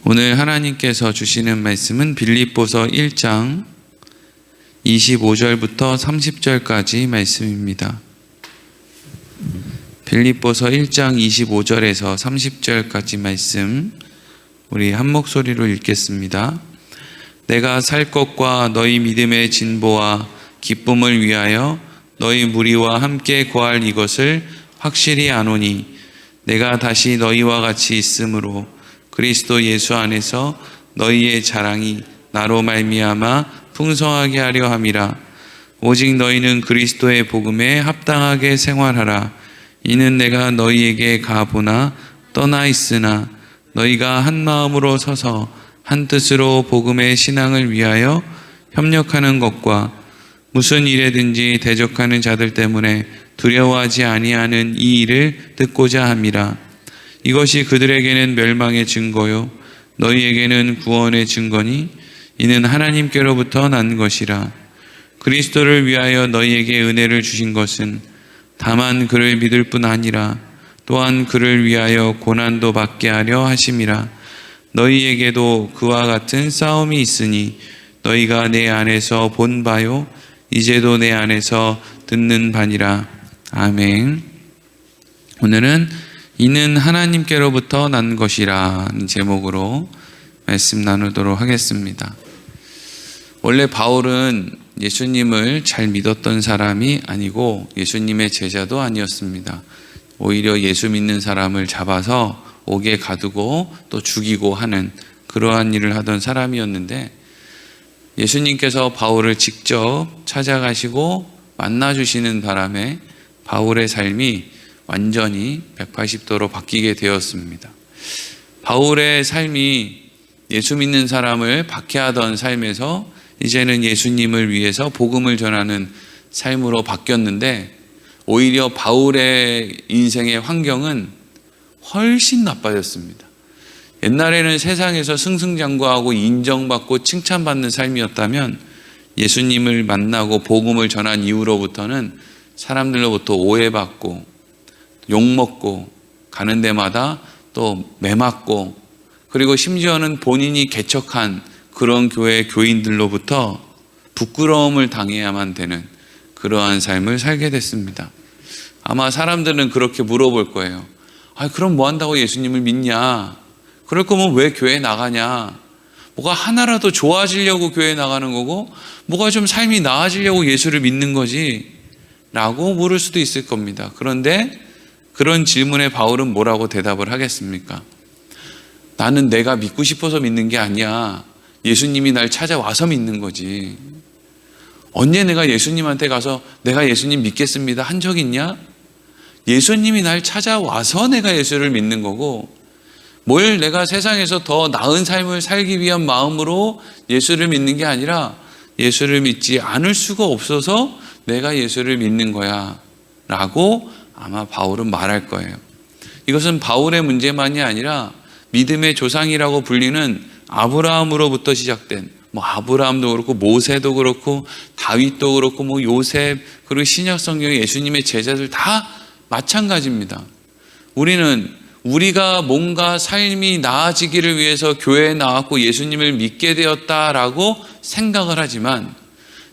오늘 하나님께서 주시는 말씀은 빌립보서 1장 25절부터 30절까지 말씀입니다. 빌립보서 1장 25절에서 30절까지 말씀 우리 한 목소리로 읽겠습니다. 내가 살 것과 너희 믿음의 진보와 기쁨을 위하여 너희 무리와 함께 구할 이것을 확실히 아노니 내가 다시 너희와 같이 있으므로 그리스도 예수 안에서 너희의 자랑이 나로 말미암아 풍성하게 하려 함이라. 오직 너희는 그리스도의 복음에 합당하게 생활하라. 이는 내가 너희에게 가보나 떠나 있으나 너희가 한 마음으로 서서 한 뜻으로 복음의 신앙을 위하여 협력하는 것과 무슨 일에든지 대적하는 자들 때문에 두려워하지 아니하는 이 일을 듣고자 함이라. 이것이 그들에게는 멸망의 증거요 너희에게는 구원의 증거니 이는 하나님께로부터 난 것이라. 그리스도를 위하여 너희에게 은혜를 주신 것은 다만 그를 믿을 뿐 아니라 또한 그를 위하여 고난도 받게 하려 하심이라. 너희에게도 그와 같은 싸움이 있으니 너희가 내 안에서 본 바요 이제도 내 안에서 듣는 바니라. 아멘. 오늘은 이는 하나님께로부터 난 것이라 제목으로 말씀 나누도록 하겠습니다. 원래 바울은 예수님을 잘 믿었던 사람이 아니고 예수님의 제자도 아니었습니다. 오히려 예수 믿는 사람을 잡아서 옥에 가두고 또 죽이고 하는 그러한 일을 하던 사람이었는데 예수님께서 바울을 직접 찾아가시고 만나주시는 바람에 바울의 삶이 완전히 180도로 바뀌게 되었습니다. 바울의 삶이 예수 믿는 사람을 박해하던 삶에서 이제는 예수님을 위해서 복음을 전하는 삶으로 바뀌었는데 오히려 바울의 인생의 환경은 훨씬 나빠졌습니다. 옛날에는 세상에서 승승장구하고 인정받고 칭찬받는 삶이었다면 예수님을 만나고 복음을 전한 이후로부터는 사람들로부터 오해받고 욕먹고 가는 데마다 또 매맞고 그리고 심지어는 본인이 개척한 그런 교회 교인들로부터 부끄러움을 당해야만 되는 그러한 삶을 살게 됐습니다. 아마 사람들은 그렇게 물어볼 거예요. 그럼 뭐 한다고 예수님을 믿냐? 그럴 거면 왜 교회 나가냐? 뭐가 하나라도 좋아지려고 교회 나가는 거고 뭐가 좀 삶이 나아지려고 예수를 믿는 거지? 라고 물을 수도 있을 겁니다. 그런데 그런 질문에 바울은 뭐라고 대답을 하겠습니까? 나는 내가 믿고 싶어서 믿는 게 아니야. 예수님이 날 찾아와서 믿는 거지. 언제 내가 예수님한테 가서 내가 예수님 믿겠습니다 한 적 있냐? 예수님이 날 찾아와서 내가 예수를 믿는 거고 뭘 내가 세상에서 더 나은 삶을 살기 위한 마음으로 예수를 믿는 게 아니라 예수를 믿지 않을 수가 없어서 내가 예수를 믿는 거야 라고 아마 바울은 말할 거예요. 이것은 바울의 문제만이 아니라 믿음의 조상이라고 불리는 아브라함으로부터 시작된 아브라함도 그렇고 모세도 그렇고 다윗도 그렇고 요셉 그리고 신약 성경의 예수님의 제자들 다 마찬가지입니다. 우리가 뭔가 삶이 나아지기를 위해서 교회에 나왔고 예수님을 믿게 되었다라고 생각을 하지만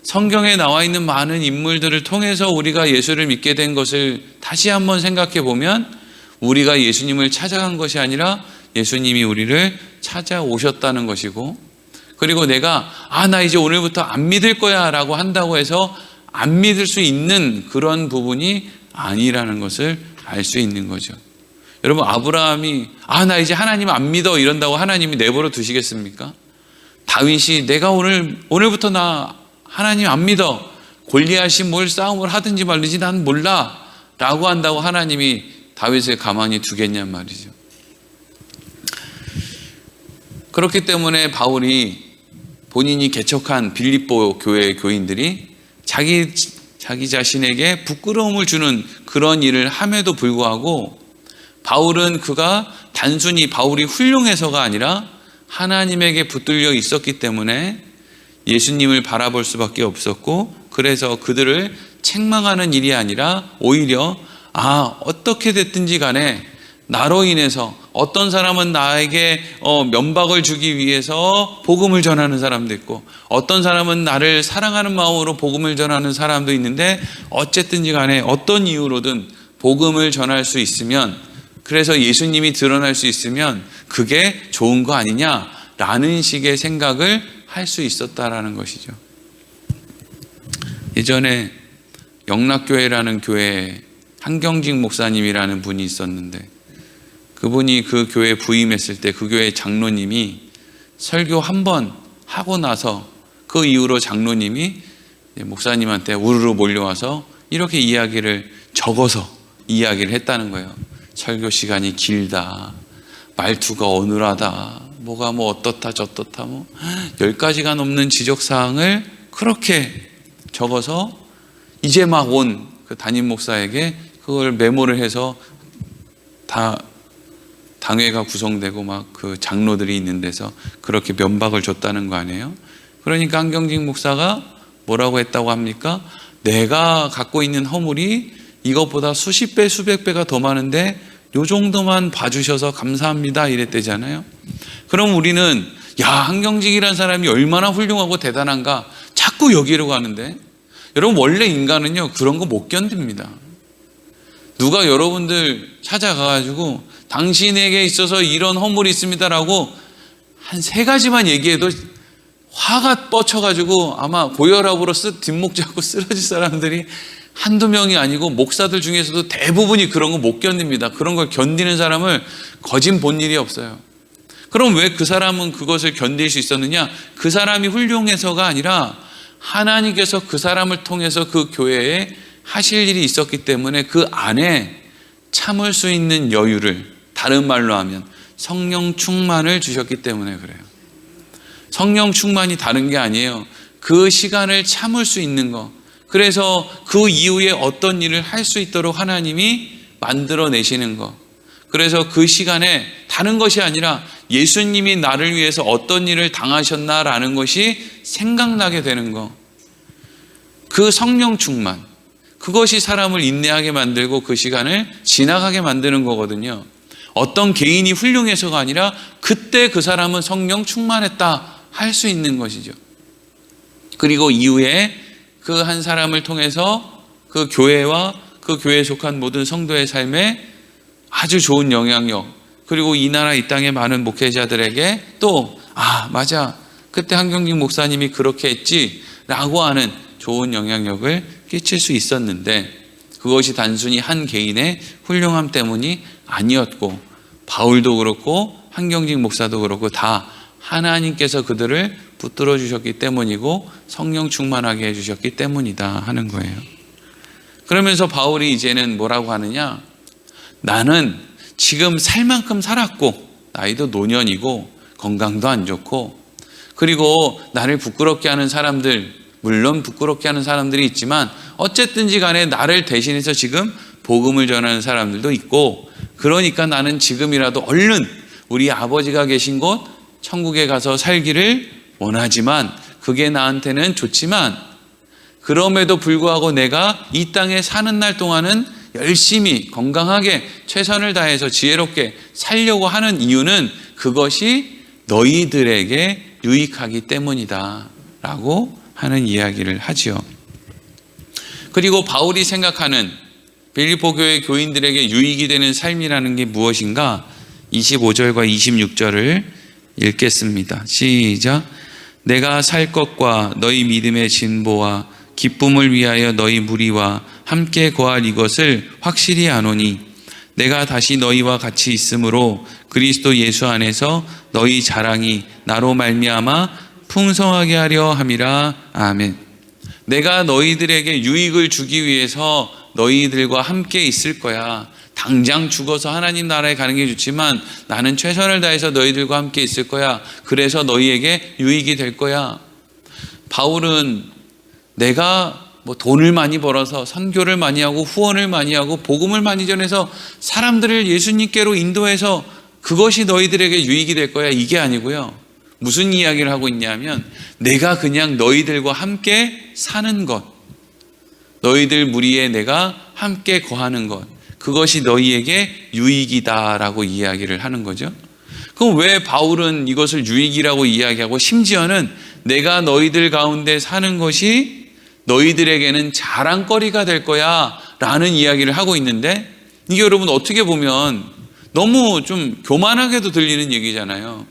성경에 나와 있는 많은 인물들을 통해서 우리가 예수를 믿게 된 것을 다시 한번 생각해 보면 우리가 예수님을 찾아간 것이 아니라 예수님이 우리를 찾아오셨다는 것이고 그리고 내가 나 이제 오늘부터 안 믿을 거야 라고 한다고 해서 안 믿을 수 있는 그런 부분이 아니라는 것을 알 수 있는 거죠. 여러분 아브라함이 나 이제 하나님 안 믿어 이런다고 하나님이 내버려 두시겠습니까? 다윗이 내가 오늘부터 나 하나님 안 믿어 골리앗이 뭘 싸움을 하든지 말든지 난 몰라 라고 한다고 하나님이 다윗을 가만히 두겠냔 말이죠. 그렇기 때문에 바울이 본인이 개척한 빌립보 교회의 교인들이 자기 자신에게 부끄러움을 주는 그런 일을 함에도 불구하고 바울은 그가 단순히 바울이 훌륭해서가 아니라 하나님에게 붙들려 있었기 때문에 예수님을 바라볼 수밖에 없었고 그래서 그들을 책망하는 일이 아니라 오히려 어떻게 됐든지 간에 나로 인해서 어떤 사람은 나에게 면박을 주기 위해서 복음을 전하는 사람도 있고, 어떤 사람은 나를 사랑하는 마음으로 복음을 전하는 사람도 있는데, 어쨌든지 간에 어떤 이유로든 복음을 전할 수 있으면, 그래서 예수님이 드러날 수 있으면 그게 좋은 거 아니냐라는 식의 생각을 할 수 있었다라는 것이죠. 예전에 영락교회라는 교회에 한경직 목사님이라는 분이 있었는데, 그분이 그 교회에 부임했을 때 그 교회 장로님이 설교 한 번 하고 나서 그 이후로 장로님이 목사님한테 우르르 몰려와서 이렇게 이야기를 적어서 이야기를 했다는 거예요. 설교 시간이 길다, 말투가 어눌하다, 뭐가 뭐 어떻다 저떻다, 뭐 10가지가 넘는 지적사항을 그렇게 적어서 이제 막 온 그 담임 목사에게 그걸 메모를 해서 다 당회가 구성되고 막 그 장로들이 있는 데서 그렇게 면박을 줬다는 거 아니에요? 그러니까 한경직 목사가 뭐라고 했다고 합니까? 내가 갖고 있는 허물이 이것보다 수십 배 수백 배가 더 많은데 요 정도만 봐주셔서 감사합니다 이랬대잖아요. 그럼 우리는 야, 한경직이라는 사람이 얼마나 훌륭하고 대단한가 자꾸 여기로 가는데, 여러분 원래 인간은요 그런 거 못 견딥니다. 누가 여러분들 찾아가가지고 당신에게 있어서 이런 허물이 있습니다라고 한 3가지만 얘기해도 화가 뻗쳐가지고 아마 고혈압으로 뒷목 잡고 쓰러질 사람들이 한두 명이 아니고, 목사들 중에서도 대부분이 그런 거 못 견딥니다. 그런 걸 견디는 사람을 거진 본 일이 없어요. 그럼 왜 그 사람은 그것을 견딜 수 있었느냐? 그 사람이 훌륭해서가 아니라 하나님께서 그 사람을 통해서 그 교회에 하실 일이 있었기 때문에 그 안에 참을 수 있는 여유를, 다른 말로 하면 성령 충만을 주셨기 때문에 그래요. 성령 충만이 다른 게 아니에요. 그 시간을 참을 수 있는 거. 그래서 그 이후에 어떤 일을 할 수 있도록 하나님이 만들어내시는 거. 그래서 그 시간에 다른 것이 아니라 예수님이 나를 위해서 어떤 일을 당하셨나라는 것이 생각나게 되는 거. 그 성령 충만, 그것이 사람을 인내하게 만들고 그 시간을 지나가게 만드는 거거든요. 어떤 개인이 훌륭해서가 아니라 그때 그 사람은 성령 충만했다 할 수 있는 것이죠. 그리고 이후에 그 한 사람을 통해서 그 교회와 그 교회에 속한 모든 성도의 삶에 아주 좋은 영향력, 그리고 이 나라 이 땅의 많은 목회자들에게 또 맞아, 그때 한경직 목사님이 그렇게 했지 라고 하는 좋은 영향력을 끼칠 수 있었는데, 그것이 단순히 한 개인의 훌륭함 때문이 아니었고, 바울도 그렇고 한경직 목사도 그렇고 다 하나님께서 그들을 붙들어 주셨기 때문이고 성령 충만하게 해주셨기 때문이다 하는 거예요. 그러면서 바울이 이제는 뭐라고 하느냐? 나는 지금 살 만큼 살았고, 나이도 노년이고 건강도 안 좋고, 그리고 나를 부끄럽게 하는 사람들, 물론 부끄럽게 하는 사람들이 있지만 어쨌든지 간에 나를 대신해서 지금 복음을 전하는 사람들도 있고, 그러니까 나는 지금이라도 얼른 우리 아버지가 계신 곳 천국에 가서 살기를 원하지만, 그게 나한테는 좋지만, 그럼에도 불구하고 내가 이 땅에 사는 날 동안은 열심히 건강하게 최선을 다해서 지혜롭게 살려고 하는 이유는 그것이 너희들에게 유익하기 때문이다 라고 하는 이야기를 하지요. 그리고 바울이 생각하는 빌립보 교회 교인들에게 유익이 되는 삶이라는 게 무엇인가? 25절과 26절을 읽겠습니다. 시작. 내가 살 것과 너희 믿음의 진보와 기쁨을 위하여 너희 무리와 함께 거할 이것을 확실히 아노니, 내가 다시 너희와 같이 있으므로 그리스도 예수 안에서 너희 자랑이 나로 말미암아 풍성하게 하려 함이라. 아멘. 내가 너희들에게 유익을 주기 위해서 너희들과 함께 있을 거야. 당장 죽어서 하나님 나라에 가는 게 좋지만 나는 최선을 다해서 너희들과 함께 있을 거야. 그래서 너희에게 유익이 될 거야. 바울은 내가 돈을 많이 벌어서 선교를 많이 하고 후원을 많이 하고 복음을 많이 전해서 사람들을 예수님께로 인도해서 그것이 너희들에게 유익이 될 거야, 이게 아니고요. 무슨 이야기를 하고 있냐면, 내가 그냥 너희들과 함께 사는 것, 너희들 무리에 내가 함께 거하는 것, 그것이 너희에게 유익이다라고 이야기를 하는 거죠. 그럼 왜 바울은 이것을 유익이라고 이야기하고 심지어는 내가 너희들 가운데 사는 것이 너희들에게는 자랑거리가 될 거야 라는 이야기를 하고 있는데, 이게 여러분 어떻게 보면 너무 좀 교만하게도 들리는 얘기잖아요.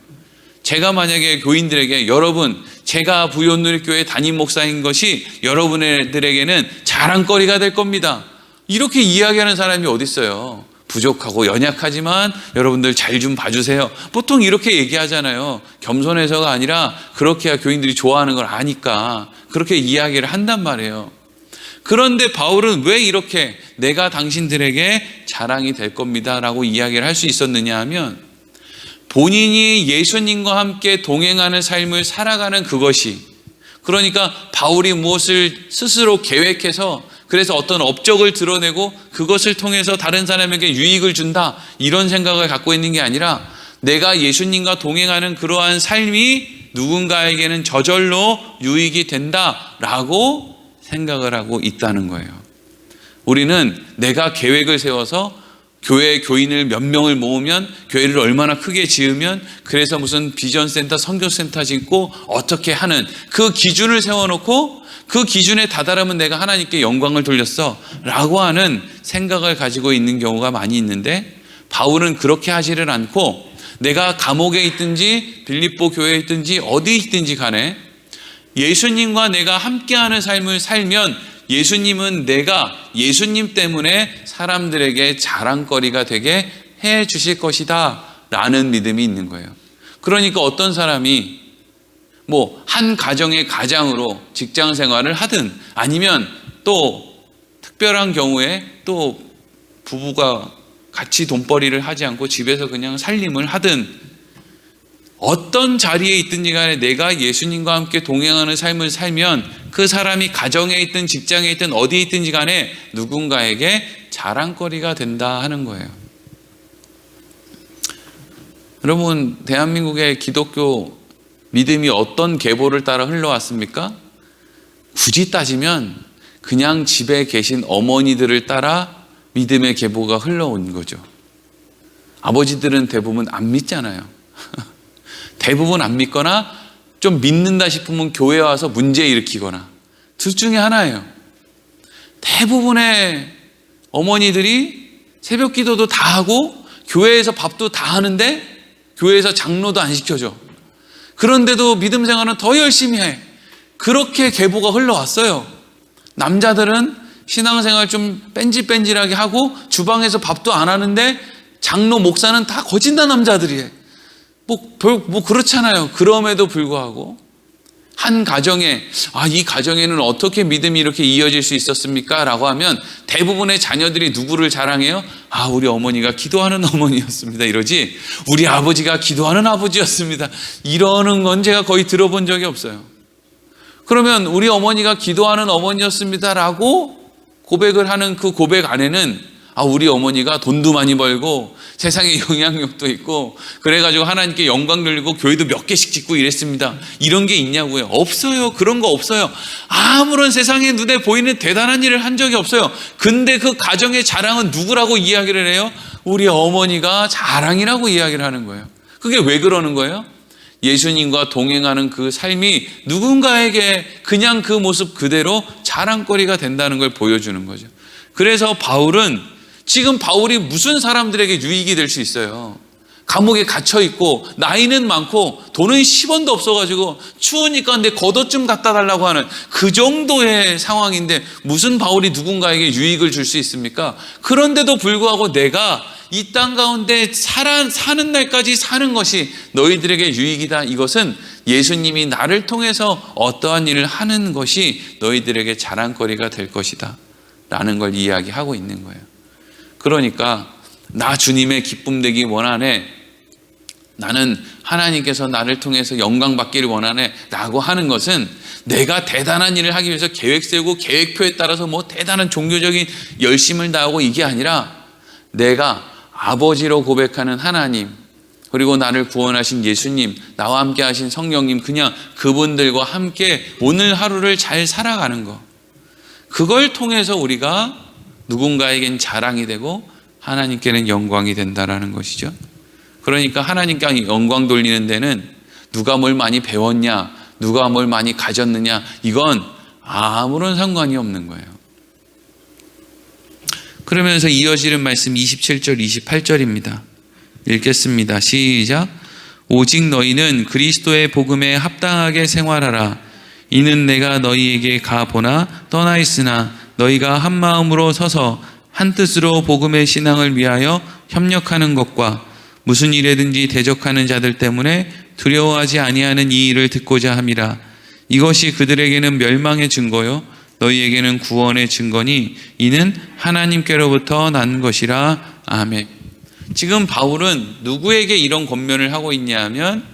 제가 만약에 교인들에게 여러분 제가 부요누리교회 담임 목사인 것이 여러분들에게는 자랑거리가 될 겁니다, 이렇게 이야기하는 사람이 어디 있어요? 부족하고 연약하지만 여러분들 잘 좀 봐주세요. 보통 이렇게 얘기하잖아요. 겸손해서가 아니라 그렇게 해야 교인들이 좋아하는 걸 아니까 그렇게 이야기를 한단 말이에요. 그런데 바울은 왜 이렇게 내가 당신들에게 자랑이 될 겁니다 라고 이야기를 할 수 있었느냐 하면, 본인이 예수님과 함께 동행하는 삶을 살아가는 그것이, 그러니까 바울이 무엇을 스스로 계획해서 그래서 어떤 업적을 드러내고 그것을 통해서 다른 사람에게 유익을 준다, 이런 생각을 갖고 있는 게 아니라 내가 예수님과 동행하는 그러한 삶이 누군가에게는 저절로 유익이 된다라고 생각을 하고 있다는 거예요. 우리는 내가 계획을 세워서 교회 교인을 몇 명을 모으면, 교회를 얼마나 크게 지으면, 그래서 무슨 비전센터, 선교센터 짓고 어떻게 하는 그 기준을 세워놓고 그 기준에 다다르면 내가 하나님께 영광을 돌렸어 라고 하는 생각을 가지고 있는 경우가 많이 있는데, 바울은 그렇게 하지를 않고 내가 감옥에 있든지 빌립보 교회에 있든지 어디 있든지 간에 예수님과 내가 함께하는 삶을 살면 예수님은 내가 예수님 때문에 사람들에게 자랑거리가 되게 해 주실 것이다 라는 믿음이 있는 거예요. 그러니까 어떤 사람이 한 가정의 가장으로 직장 생활을 하든, 아니면 또 특별한 경우에 또 부부가 같이 돈벌이를 하지 않고 집에서 그냥 살림을 하든, 어떤 자리에 있든지 간에 내가 예수님과 함께 동행하는 삶을 살면 그 사람이 가정에 있든 직장에 있든 어디에 있든지 간에 누군가에게 자랑거리가 된다 하는 거예요. 여러분, 대한민국의 기독교 믿음이 어떤 계보를 따라 흘러왔습니까? 굳이 따지면 그냥 집에 계신 어머니들을 따라 믿음의 계보가 흘러온 거죠. 아버지들은 대부분 안 믿잖아요. 대부분 안 믿거나 좀 믿는다 싶으면 교회에 와서 문제 일으키거나, 둘 중에 하나예요. 대부분의 어머니들이 새벽 기도도 다 하고 교회에서 밥도 다 하는데 교회에서 장로도 안 시켜줘. 그런데도 믿음 생활은 더 열심히 해. 그렇게 계보가 흘러왔어요. 남자들은 신앙생활 좀 뺀질뺀질하게 하고 주방에서 밥도 안 하는데 장로 목사는 다 거진다 남자들이에요. 그렇잖아요. 그럼에도 불구하고 한 가정에 이 가정에는 어떻게 믿음이 이렇게 이어질 수 있었습니까? 라고 하면 대부분의 자녀들이 누구를 자랑해요? 우리 어머니가 기도하는 어머니였습니다 이러지, 우리 아버지가 기도하는 아버지였습니다 이러는 건 제가 거의 들어본 적이 없어요. 그러면 우리 어머니가 기도하는 어머니였습니다 라고 고백을 하는 그 고백 안에는 우리 어머니가 돈도 많이 벌고 세상에 영향력도 있고 그래가지고 하나님께 영광 돌리고 교회도 몇 개씩 짓고 이랬습니다, 이런 게 있냐고요? 없어요. 그런 거 없어요. 아무런 세상에 눈에 보이는 대단한 일을 한 적이 없어요. 근데 그 가정의 자랑은 누구라고 이야기를 해요? 우리 어머니가 자랑이라고 이야기를 하는 거예요. 그게 왜 그러는 거예요? 예수님과 동행하는 그 삶이 누군가에게 그냥 그 모습 그대로 자랑거리가 된다는 걸 보여주는 거죠. 그래서 지금 바울이 무슨 사람들에게 유익이 될 수 있어요? 감옥에 갇혀있고 나이는 많고 돈은 10원도 없어가지고 추우니까 내 겉옷 좀 갖다 달라고 하는 그 정도의 상황인데 무슨 바울이 누군가에게 유익을 줄 수 있습니까? 그런데도 불구하고 내가 이 땅 가운데 사는 날까지 사는 것이 너희들에게 유익이다, 이것은 예수님이 나를 통해서 어떠한 일을 하는 것이 너희들에게 자랑거리가 될 것이다 라는 걸 이야기하고 있는 거예요. 그러니까 나 주님의 기쁨 되기 원하네, 나는 하나님께서 나를 통해서 영광 받기를 원하네 라고 하는 것은 내가 대단한 일을 하기 위해서 계획 세우고 계획표에 따라서 대단한 종교적인 열심을 다하고 이게 아니라 내가 아버지로 고백하는 하나님, 그리고 나를 구원하신 예수님, 나와 함께 하신 성령님, 그냥 그분들과 함께 오늘 하루를 잘 살아가는 거, 그걸 통해서 우리가 누군가에겐 자랑이 되고 하나님께는 영광이 된다라는 것이죠. 그러니까 하나님께 영광 돌리는 데는 누가 뭘 많이 배웠냐, 누가 뭘 많이 가졌느냐, 이건 아무런 상관이 없는 거예요. 그러면서 이어지는 말씀 27절, 28절입니다. 읽겠습니다. 시작. 오직 너희는 그리스도의 복음에 합당하게 생활하라. 이는 내가 너희에게 가보나 떠나 있으나 너희가 한 마음으로 서서 한 뜻으로 복음의 신앙을 위하여 협력하는 것과 무슨 일에든지 대적하는 자들 때문에 두려워하지 아니하는 이 일을 듣고자 함이라. 이것이 그들에게는 멸망의 증거요 너희에게는 구원의 증거니 이는 하나님께로부터 난 것이라. 아멘. 지금 바울은 누구에게 이런 권면을 하고 있냐 하면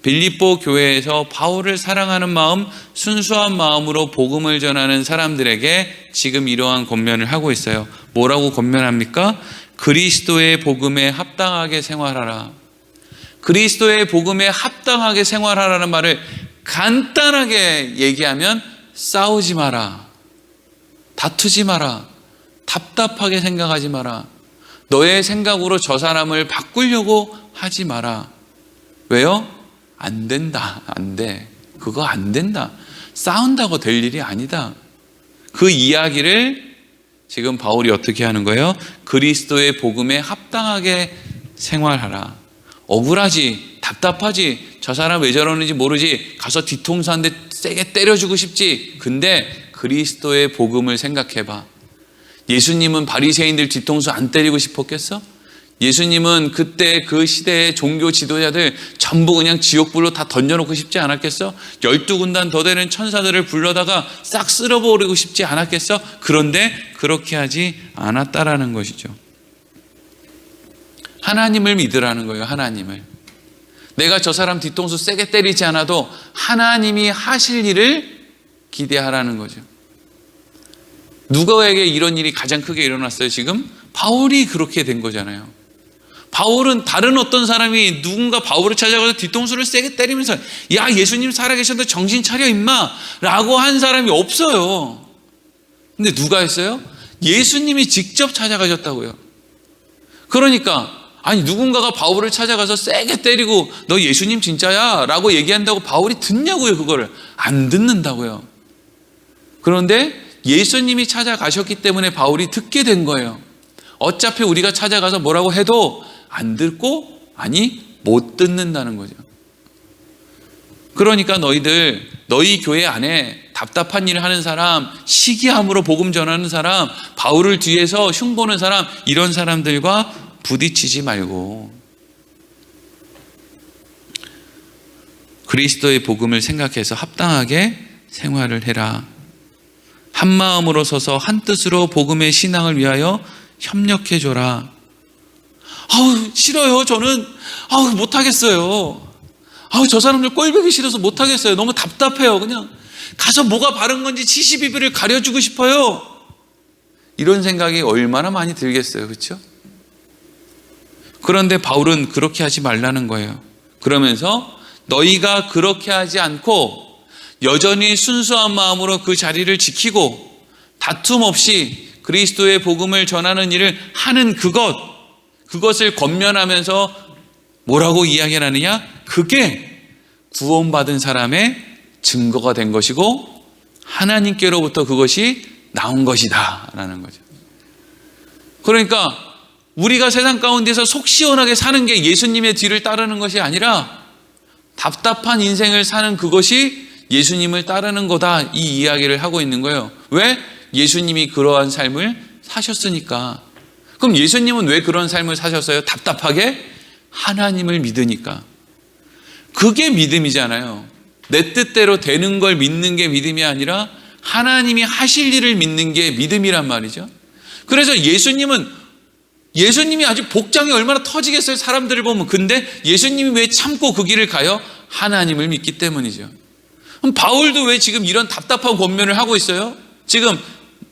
빌립보 교회에서 바울을 사랑하는 마음, 순수한 마음으로 복음을 전하는 사람들에게 지금 이러한 권면을 하고 있어요. 뭐라고 권면합니까? 그리스도의 복음에 합당하게 생활하라. 그리스도의 복음에 합당하게 생활하라는 말을 간단하게 얘기하면 싸우지 마라, 다투지 마라, 답답하게 생각하지 마라, 너의 생각으로 저 사람을 바꾸려고 하지 마라. 왜요? 안 된다. 안 돼. 그거 안 된다. 싸운다고 될 일이 아니다. 그 이야기를 지금 바울이 어떻게 하는 거예요? 그리스도의 복음에 합당하게 생활하라. 억울하지, 답답하지, 저 사람 왜 저러는지 모르지, 가서 뒤통수 한 대 세게 때려주고 싶지. 근데 그리스도의 복음을 생각해봐. 예수님은 바리새인들 뒤통수 안 때리고 싶었겠어? 예수님은 그때 그 시대의 종교 지도자들 전부 그냥 지옥불로 다 던져놓고 싶지 않았겠어? 12군단 더 되는 천사들을 불러다가 싹 쓸어버리고 싶지 않았겠어? 그런데 그렇게 하지 않았다라는 것이죠. 하나님을 믿으라는 거예요. 하나님을. 내가 저 사람 뒤통수 세게 때리지 않아도 하나님이 하실 일을 기대하라는 거죠. 누구에게 이런 일이 가장 크게 일어났어요? 지금 바울이 그렇게 된 거잖아요. 바울은 다른 어떤 사람이 누군가 바울을 찾아가서 뒤통수를 세게 때리면서 야, 예수님 살아계셨는데 정신 차려 임마 라고 한 사람이 없어요. 근데 누가 했어요? 예수님이 직접 찾아가셨다고요. 그러니까 아니 누군가가 바울을 찾아가서 세게 때리고 너 예수님 진짜야 라고 얘기한다고 바울이 듣냐고요. 그거를 안 듣는다고요. 그런데 예수님이 찾아가셨기 때문에 바울이 듣게 된 거예요. 어차피 우리가 찾아가서 뭐라고 해도 안 듣고, 아니 못 듣는다는 거죠. 그러니까 너희 교회 안에 답답한 일을 하는 사람, 시기함으로 복음 전하는 사람, 바울을 뒤에서 흉보는 사람, 이런 사람들과 부딪히지 말고 그리스도의 복음을 생각해서 합당하게 생활을 해라. 한 마음으로 서서 한 뜻으로 복음의 신앙을 위하여 협력해줘라. 싫어요. 저는 못하겠어요. 저 사람들 꼴보기 싫어서 못하겠어요. 너무 답답해요. 그냥 가서 뭐가 바른 건지 72비를 가려주고 싶어요. 이런 생각이 얼마나 많이 들겠어요. 그렇죠? 그런데 바울은 그렇게 하지 말라는 거예요. 그러면서 너희가 그렇게 하지 않고 여전히 순수한 마음으로 그 자리를 지키고 다툼 없이 그리스도의 복음을 전하는 일을 하는 그것을 권면하면서 뭐라고 이야기를 하느냐? 그게 구원받은 사람의 증거가 된 것이고 하나님께로부터 그것이 나온 것이다 라는 거죠. 그러니까 우리가 세상 가운데서 속 시원하게 사는 게 예수님의 뒤를 따르는 것이 아니라 답답한 인생을 사는 그것이 예수님을 따르는 거다, 이 이야기를 하고 있는 거예요. 왜? 예수님이 그러한 삶을 사셨으니까. 그럼 예수님은 왜 그런 삶을 사셨어요? 답답하게? 하나님을 믿으니까. 그게 믿음이잖아요. 내 뜻대로 되는 걸 믿는 게 믿음이 아니라 하나님이 하실 일을 믿는 게 믿음이란 말이죠. 그래서 예수님이 아주 복장이 얼마나 터지겠어요, 사람들을 보면. 근데 예수님이 왜 참고 그 길을 가요? 하나님을 믿기 때문이죠. 그럼 바울도 왜 지금 이런 답답한 권면을 하고 있어요? 지금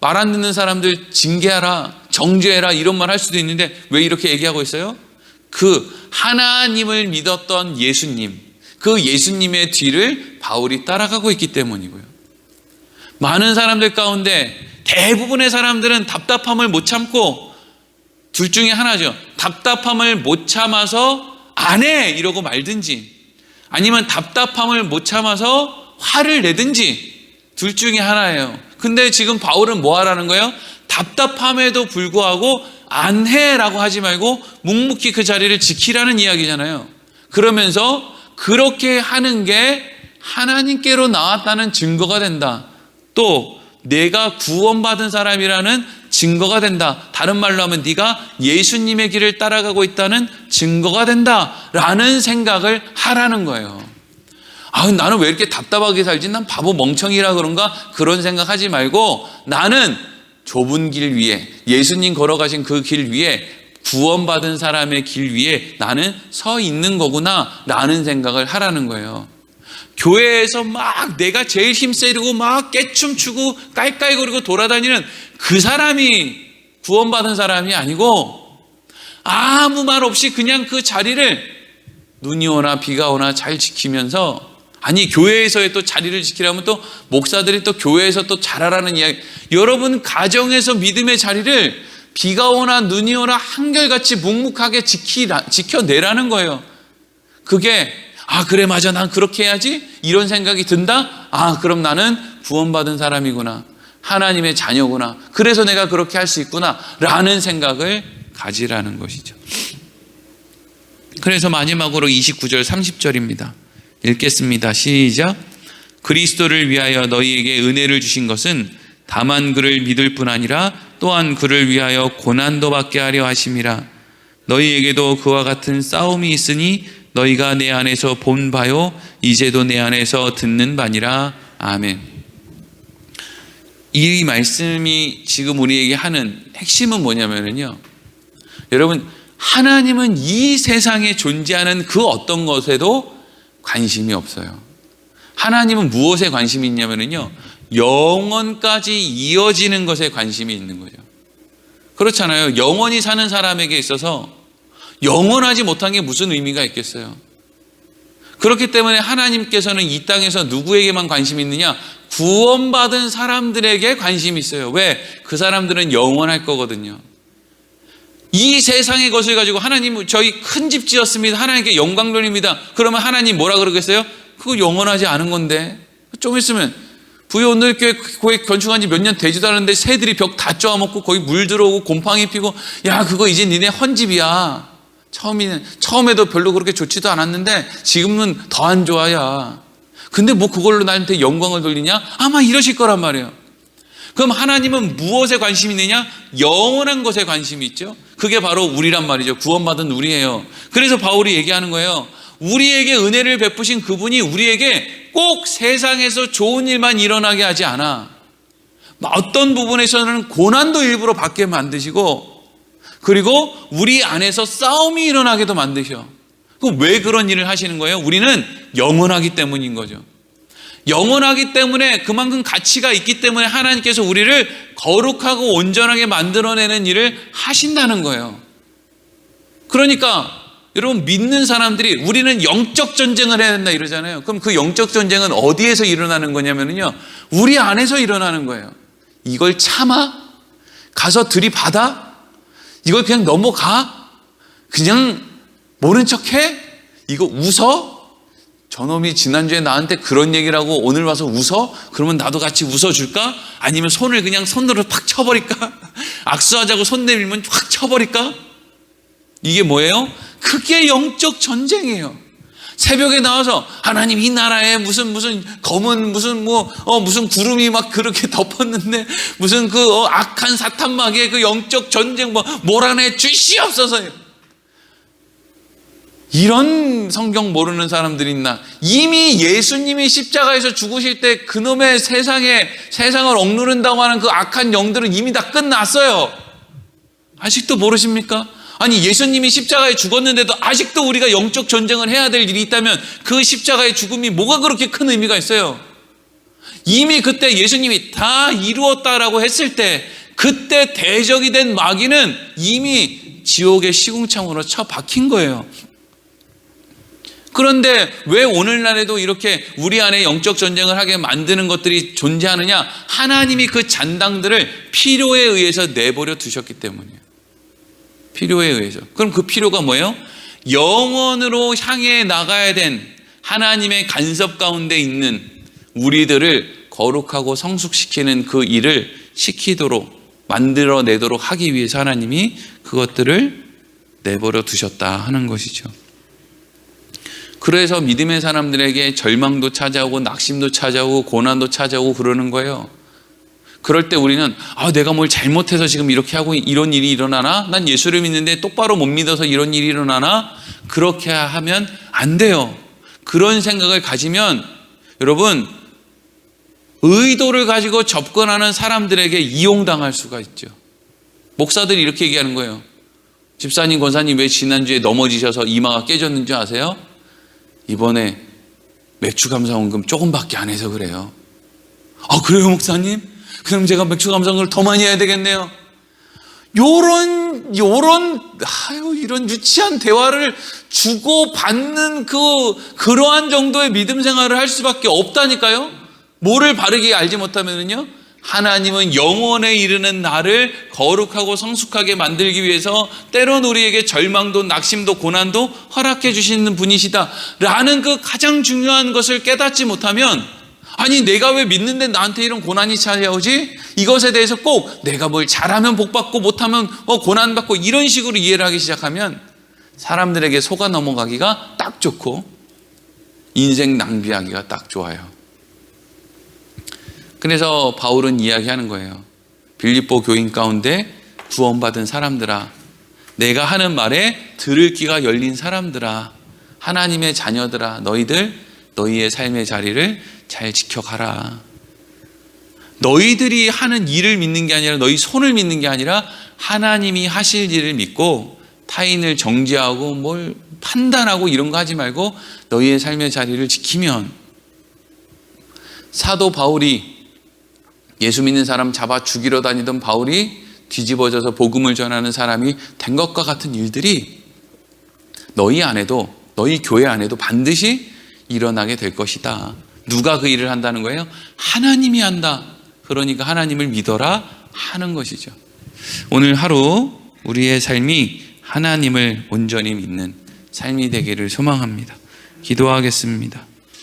말 안 듣는 사람들 징계하라, 정죄해라, 이런 말 할 수도 있는데 왜 이렇게 얘기하고 있어요? 그 하나님을 믿었던 예수님, 그 예수님의 뒤를 바울이 따라가고 있기 때문이고요. 많은 사람들 가운데 대부분의 사람들은 답답함을 못 참고 둘 중에 하나죠. 답답함을 못 참아서 안 해 이러고 말든지, 아니면 답답함을 못 참아서 화를 내든지, 둘 중에 하나예요. 근데 지금 바울은 뭐 하라는 거예요? 답답함에도 불구하고 안 해라고 하지 말고 묵묵히 그 자리를 지키라는 이야기잖아요. 그러면서 그렇게 하는 게 하나님께로 나왔다는 증거가 된다. 또 내가 구원받은 사람이라는 증거가 된다. 다른 말로 하면 네가 예수님의 길을 따라가고 있다는 증거가 된다라는 생각을 하라는 거예요. 나는 왜 이렇게 답답하게 살지? 난 바보 멍청이라 그런가? 그런 생각하지 말고 나는 좁은 길 위에, 예수님 걸어가신 그 길 위에, 구원받은 사람의 길 위에 나는 서 있는 거구나 라는 생각을 하라는 거예요. 교회에서 막 내가 제일 힘세고 막 깨춤추고 깔깔거리고 돌아다니는 그 사람이 구원받은 사람이 아니고, 아무 말 없이 그냥 그 자리를 눈이 오나 비가 오나 잘 지키면서, 아니 교회에서의 또 자리를 지키려면 또 목사들이 또 교회에서 또 잘하라는 이야기, 여러분 가정에서 믿음의 자리를 비가 오나 눈이 오나 한결같이 묵묵하게 지켜내라는 거예요. 그게 그래 맞아, 난 그렇게 해야지 이런 생각이 든다? 그럼 나는 구원받은 사람이구나, 하나님의 자녀구나, 그래서 내가 그렇게 할 수 있구나 라는 생각을 가지라는 것이죠. 그래서 마지막으로 29절 30절입니다. 읽겠습니다. 시작. 그리스도를 위하여 너희에게 은혜를 주신 것은 다만 그를 믿을 뿐 아니라 또한 그를 위하여 고난도 받게 하려 하심이라. 너희에게도 그와 같은 싸움이 있으니 너희가 내 안에서 본 바요 이제도 내 안에서 듣는 바니라. 아멘. 이 말씀이 지금 우리에게 하는 핵심은 뭐냐면요, 여러분, 하나님은 이 세상에 존재하는 그 어떤 것에도 관심이 없어요. 하나님은 무엇에 관심이 있냐면요, 영원까지 이어지는 것에 관심이 있는 거죠. 그렇잖아요. 영원히 사는 사람에게 있어서 영원하지 못한 게 무슨 의미가 있겠어요. 그렇기 때문에 하나님께서는 이 땅에서 누구에게만 관심이 있느냐? 구원받은 사람들에게 관심이 있어요. 왜? 그 사람들은 영원할 거거든요. 이 세상의 것을 가지고 하나님 저희 큰 집 지었습니다, 하나님께 영광 돌립니다, 그러면 하나님 뭐라 그러겠어요? 그거 영원하지 않은 건데. 좀 있으면 부여온누리교회 건축한 지 몇 년 되지도 않았는데 새들이 벽 다 쪼아먹고 거기 물 들어오고 곰팡이 피고, 야 그거 이제 니네 헌집이야. 처음에도 별로 그렇게 좋지도 않았는데 지금은 더 안 좋아야. 근데 뭐 그걸로 나한테 영광을 돌리냐? 아마 이러실 거란 말이에요. 그럼 하나님은 무엇에 관심이 있느냐? 영원한 것에 관심이 있죠. 그게 바로 우리란 말이죠. 구원받은 우리예요. 그래서 바울이 얘기하는 거예요. 우리에게 은혜를 베푸신 그분이 우리에게 꼭 세상에서 좋은 일만 일어나게 하지 않아. 어떤 부분에서는 고난도 일부러 받게 만드시고, 그리고 우리 안에서 싸움이 일어나게도 만드셔. 그럼 왜 그런 일을 하시는 거예요? 우리는 영원하기 때문인 거죠. 영원하기 때문에, 그만큼 가치가 있기 때문에 하나님께서 우리를 거룩하고 온전하게 만들어내는 일을 하신다는 거예요. 그러니까 여러분, 믿는 사람들이 우리는 영적 전쟁을 해야 된다 이러잖아요. 그럼 그 영적 전쟁은 어디에서 일어나는 거냐면요, 우리 안에서 일어나는 거예요. 이걸 참아? 가서 들이받아? 이걸 그냥 넘어가? 그냥 모른 척해? 이거 웃어? 저놈이 지난주에 나한테 그런 얘기를 하고 오늘 와서 웃어? 그러면 나도 같이 웃어줄까? 아니면 손을 그냥 손으로 팍 쳐버릴까? 악수하자고 손 내밀면 확 쳐버릴까? 이게 뭐예요? 그게 영적 전쟁이에요. 새벽에 나와서 하나님 이 나라에 무슨 검은 무슨 구름이 막 그렇게 덮었는데 무슨 악한 사탄마귀의 그 영적 전쟁 몰아내 주시옵소서. 이런 성경 모르는 사람들이 있나? 이미 예수님이 십자가에서 죽으실 때 그놈의 세상을 억누른다고 하는 그 악한 영들은 이미 다 끝났어요. 아직도 모르십니까? 아니, 예수님이 십자가에 죽었는데도 아직도 우리가 영적 전쟁을 해야 될 일이 있다면 그 십자가의 죽음이 뭐가 그렇게 큰 의미가 있어요? 이미 그때 예수님이 다 이루었다라고 했을 때, 그때 대적이 된 마귀는 이미 지옥의 시궁창으로 처박힌 거예요. 그런데 왜 오늘날에도 이렇게 우리 안에 영적 전쟁을 하게 만드는 것들이 존재하느냐? 하나님이 그 잔당들을 필요에 의해서 내버려 두셨기 때문이에요. 필요에 의해서. 그럼 그 필요가 뭐예요? 영원으로 향해 나가야 된 하나님의 간섭 가운데 있는 우리들을 거룩하고 성숙시키는 그 일을 시키도록 만들어내도록 하기 위해서 하나님이 그것들을 내버려 두셨다 하는 것이죠. 그래서 믿음의 사람들에게 절망도 찾아오고 낙심도 찾아오고 고난도 찾아오고 그러는 거예요. 그럴 때 우리는 내가 뭘 잘못해서 지금 이렇게 하고 이런 일이 일어나나? 난 예수를 믿는데 똑바로 못 믿어서 이런 일이 일어나나? 그렇게 하면 안 돼요. 그런 생각을 가지면 여러분 의도를 가지고 접근하는 사람들에게 이용당할 수가 있죠. 목사들이 이렇게 얘기하는 거예요. 집사님, 권사님 왜 지난주에 넘어지셔서 이마가 깨졌는지 아세요? 이번에 맥주 감사원금 조금밖에 안 해서 그래요. 그래요 목사님? 그럼 제가 맥주 감사원금을 더 많이 해야 되겠네요. 이런 유치한 대화를 주고받는 그러한 정도의 믿음 생활을 할 수밖에 없다니까요. 뭐를 바르게 알지 못하면요, 하나님은 영원에 이르는 나를 거룩하고 성숙하게 만들기 위해서 때론 우리에게 절망도 낙심도 고난도 허락해 주시는 분이시다 라는 그 가장 중요한 것을 깨닫지 못하면, 아니 내가 왜 믿는데 나한테 이런 고난이 찾아오지? 이것에 대해서 꼭 내가 뭘 잘하면 복받고 못하면 고난받고 이런 식으로 이해를 하기 시작하면 사람들에게 속아 넘어가기가 딱 좋고 인생 낭비하기가 딱 좋아요. 그래서 바울은 이야기하는 거예요. 빌립보 교인 가운데 구원받은 사람들아, 내가 하는 말에 들을 귀가 열린 사람들아, 하나님의 자녀들아, 너희의 삶의 자리를 잘 지켜가라. 너희들이 하는 일을 믿는 게 아니라, 너희 손을 믿는 게 아니라 하나님이 하실 일을 믿고 타인을 정죄하고 뭘 판단하고 이런 거 하지 말고 너희의 삶의 자리를 지키면, 사도 바울이 예수 믿는 사람 잡아 죽이러 다니던 바울이 뒤집어져서 복음을 전하는 사람이 된 것과 같은 일들이 너희 안에도, 너희 교회 안에도 반드시 일어나게 될 것이다. 누가 그 일을 한다는 거예요? 하나님이 한다. 그러니까 하나님을 믿어라 하는 것이죠. 오늘 하루 우리의 삶이 하나님을 온전히 믿는 삶이 되기를 소망합니다. 기도하겠습니다.